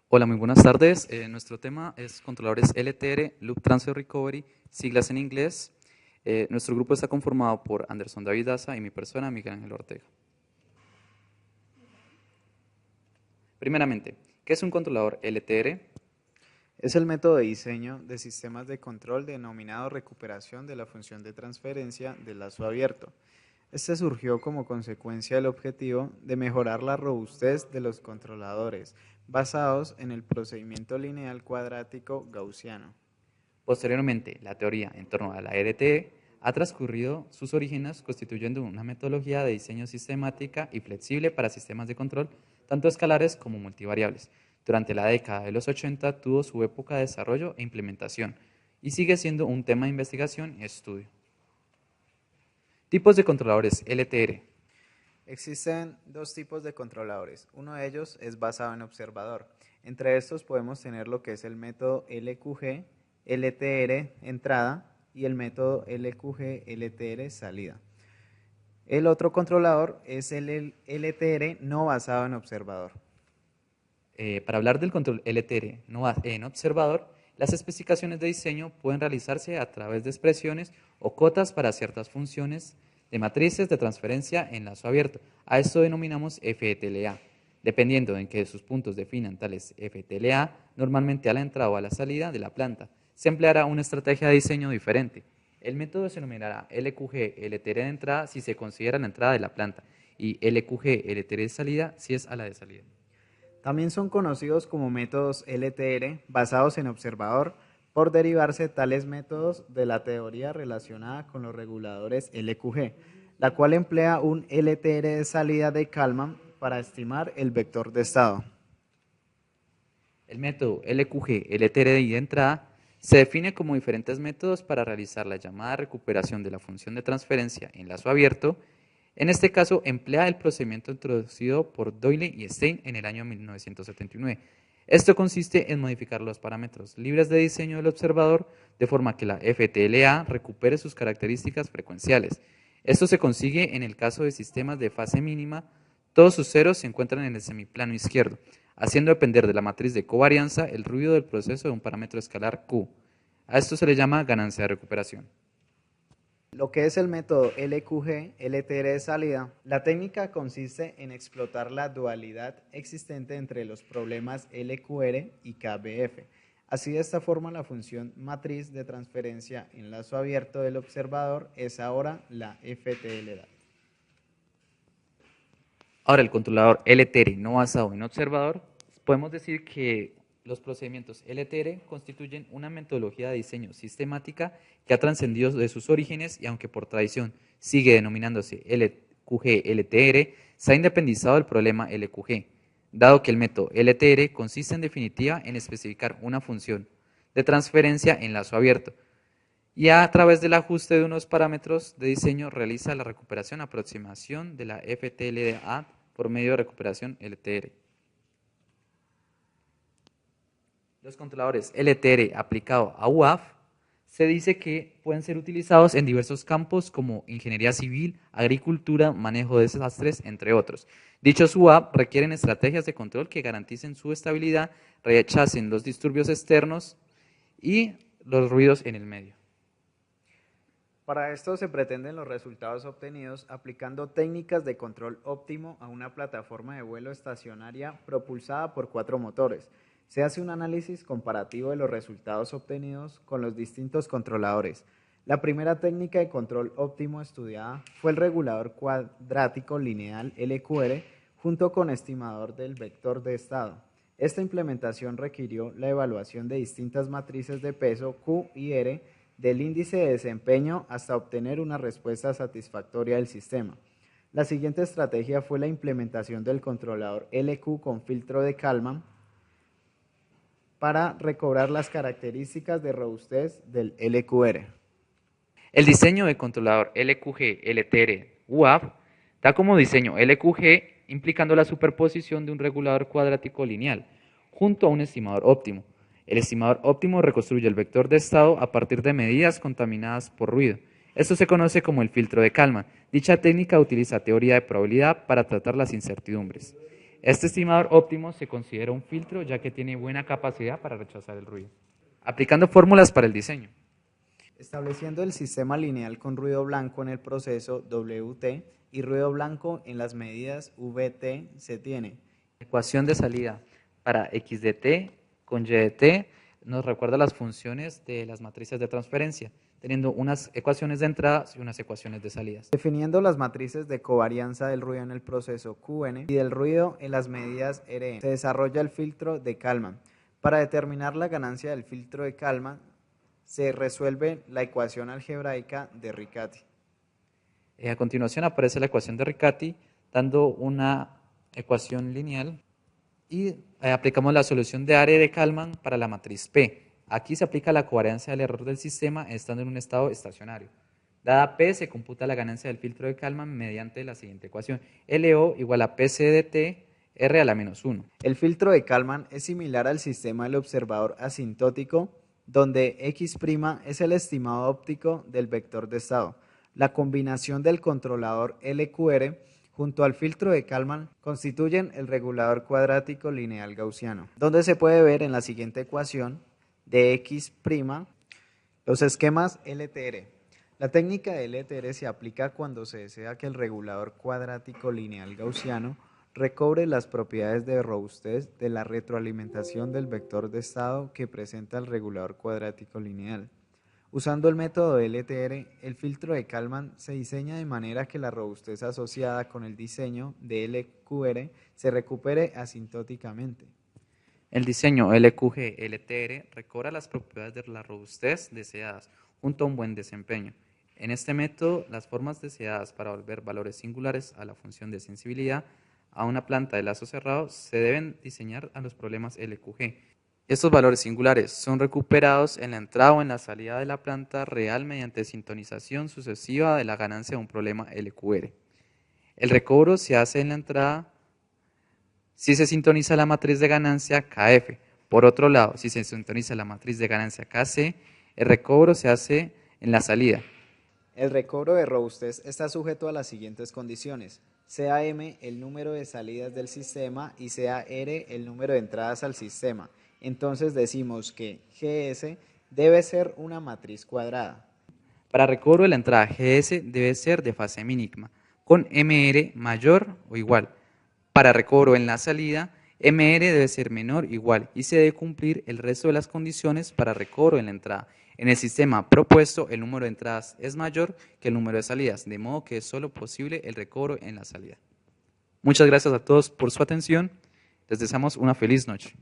Hola, muy buenas tardes. Nuestro tema es controladores LTR, Loop Transfer Recovery, siglas en inglés. Nuestro grupo está conformado por Anderson David Daza y mi persona, Miguel Ángel Ortega. Primeramente, ¿qué es un controlador LTR? Es el método de diseño de sistemas de control denominado recuperación de la función de transferencia del lazo abierto. Este surgió como consecuencia del objetivo de mejorar la robustez de los controladores basados en el procedimiento lineal cuadrático gaussiano. Posteriormente, la teoría en torno a la LTE ha transcurrido sus orígenes constituyendo una metodología de diseño sistemática y flexible para sistemas de control, tanto escalares como multivariables. Durante la década de los 80 tuvo su época de desarrollo e implementación y sigue siendo un tema de investigación y estudio. Tipos de controladores LTR. Existen dos tipos de controladores. Uno de ellos es basado en observador. Entre estos podemos tener lo que es el método LQG, LTR entrada y el método LQG, LTR salida. El otro controlador es el LTR no basado en observador. Para hablar del control LTR en observador, las especificaciones de diseño pueden realizarse a través de expresiones o cotas para ciertas funciones de matrices de transferencia en lazo abierto. A esto denominamos FTLA. Dependiendo en qué sus puntos definan tales FTLA, normalmente a la entrada o a la salida de la planta, se empleará una estrategia de diseño diferente. El método se denominará LQG LTR de entrada si se considera la entrada de la planta y LQG LTR de salida si es a la de salida. También son conocidos como métodos LTR basados en observador por derivarse tales métodos de la teoría relacionada con los reguladores LQG, la cual emplea un LTR de salida de Kalman para estimar el vector de estado. El método LQG LTR de entrada se define como diferentes métodos para realizar la llamada recuperación de la función de transferencia en lazo abierto. En este caso, emplea el procedimiento introducido por Doyle y Stein en el año 1979. Esto consiste en modificar los parámetros libres de diseño del observador de forma que la FTLA recupere sus características frecuenciales. Esto se consigue en el caso de sistemas de fase mínima, todos sus ceros se encuentran en el semiplano izquierdo, haciendo depender de la matriz de covarianza el ruido del proceso de un parámetro escalar Q. A esto se le llama ganancia de recuperación. Lo que es el método LQG, LTR de salida, la técnica consiste en explotar la dualidad existente entre los problemas LQR y KBF. Así, de esta forma, la función matriz de transferencia en lazo abierto del observador es ahora la FTLA. Ahora, el controlador LTR no basado en observador, podemos decir que los procedimientos LTR constituyen una metodología de diseño sistemática que ha trascendido de sus orígenes y aunque por tradición sigue denominándose LQG-LTR, se ha independizado del problema LQG, dado que el método LTR consiste en definitiva en especificar una función de transferencia en lazo abierto y a través del ajuste de unos parámetros de diseño realiza la recuperación aproximación de la FTLA por medio de recuperación LTR. Los controladores LTR aplicados a UAF se dice que pueden ser utilizados en diversos campos como ingeniería civil, agricultura, manejo de desastres, entre otros. Dichos UAF requieren estrategias de control que garanticen su estabilidad, rechacen los disturbios externos y los ruidos en el medio. Para esto se pretenden los resultados obtenidos aplicando técnicas de control óptimo a una plataforma de vuelo estacionaria propulsada por 4 motores. Se hace un análisis comparativo de los resultados obtenidos con los distintos controladores. La primera técnica de control óptimo estudiada fue el regulador cuadrático lineal LQR junto con estimador del vector de estado. Esta implementación requirió la evaluación de distintas matrices de peso Q y R del índice de desempeño hasta obtener una respuesta satisfactoria del sistema. La siguiente estrategia fue la implementación del controlador LQ con filtro de Kalman para recobrar las características de robustez del LQR. El diseño de controlador LQG-LTR-UAF da como diseño LQG implicando la superposición de un regulador cuadrático lineal junto a un estimador óptimo. El estimador óptimo reconstruye el vector de estado a partir de medidas contaminadas por ruido. Esto se conoce como el filtro de Kalman. Dicha técnica utiliza teoría de probabilidad para tratar las incertidumbres. Este estimador óptimo se considera un filtro ya que tiene buena capacidad para rechazar el ruido. Aplicando fórmulas para el diseño. Estableciendo el sistema lineal con ruido blanco en el proceso WT y ruido blanco en las medidas VT se tiene. Ecuación de salida para x de t con y de t nos recuerda las funciones de las matrices de transferencia, teniendo unas ecuaciones de entradas y unas ecuaciones de salidas. Definiendo las matrices de covarianza del ruido en el proceso Qn y del ruido en las medidas Rn, se desarrolla el filtro de Kalman. Para determinar la ganancia del filtro de Kalman, se resuelve la ecuación algebraica de Riccati. A continuación aparece la ecuación de Riccati, dando una ecuación lineal y aplicamos la solución de área de Kalman para la matriz P. Aquí se aplica la covarianza del error del sistema estando en un estado estacionario. Dada P, se computa la ganancia del filtro de Kalman mediante la siguiente ecuación. LO igual a PC de T, R a la menos 1. El filtro de Kalman es similar al sistema del observador asintótico, donde X' es el estimado óptico del vector de estado. La combinación del controlador LQR junto al filtro de Kalman constituyen el regulador cuadrático lineal gaussiano, donde se puede ver en la siguiente ecuación de X' los esquemas LTR. La técnica de LTR se aplica cuando se desea que el regulador cuadrático lineal gaussiano recobre las propiedades de robustez de la retroalimentación del vector de estado que presenta el regulador cuadrático lineal. Usando el método LTR, el filtro de Kalman se diseña de manera que la robustez asociada con el diseño de LQR se recupere asintóticamente. El diseño LQG-LTR recobra las propiedades de la robustez deseadas junto a un buen desempeño. En este método, las formas deseadas para volver valores singulares a la función de sensibilidad a una planta de lazo cerrado se deben diseñar a los problemas LQG. Estos valores singulares son recuperados en la entrada o en la salida de la planta real mediante sintonización sucesiva de la ganancia de un problema LQR. El recobro se hace en la entrada si se sintoniza la matriz de ganancia KF. Por otro lado, si se sintoniza la matriz de ganancia KC, el recobro se hace en la salida. El recobro de robustez está sujeto a las siguientes condiciones: sea M el número de salidas del sistema y sea R el número de entradas al sistema. Entonces decimos que GS debe ser una matriz cuadrada. Para recobro de la entrada, GS debe ser de fase mínima, con MR mayor o igual. Para recobro en la salida, MR debe ser menor o igual y se debe cumplir el resto de las condiciones para recobro en la entrada. En el sistema propuesto, el número de entradas es mayor que el número de salidas, de modo que es solo posible el recobro en la salida. Muchas gracias a todos por su atención. Les deseamos una feliz noche.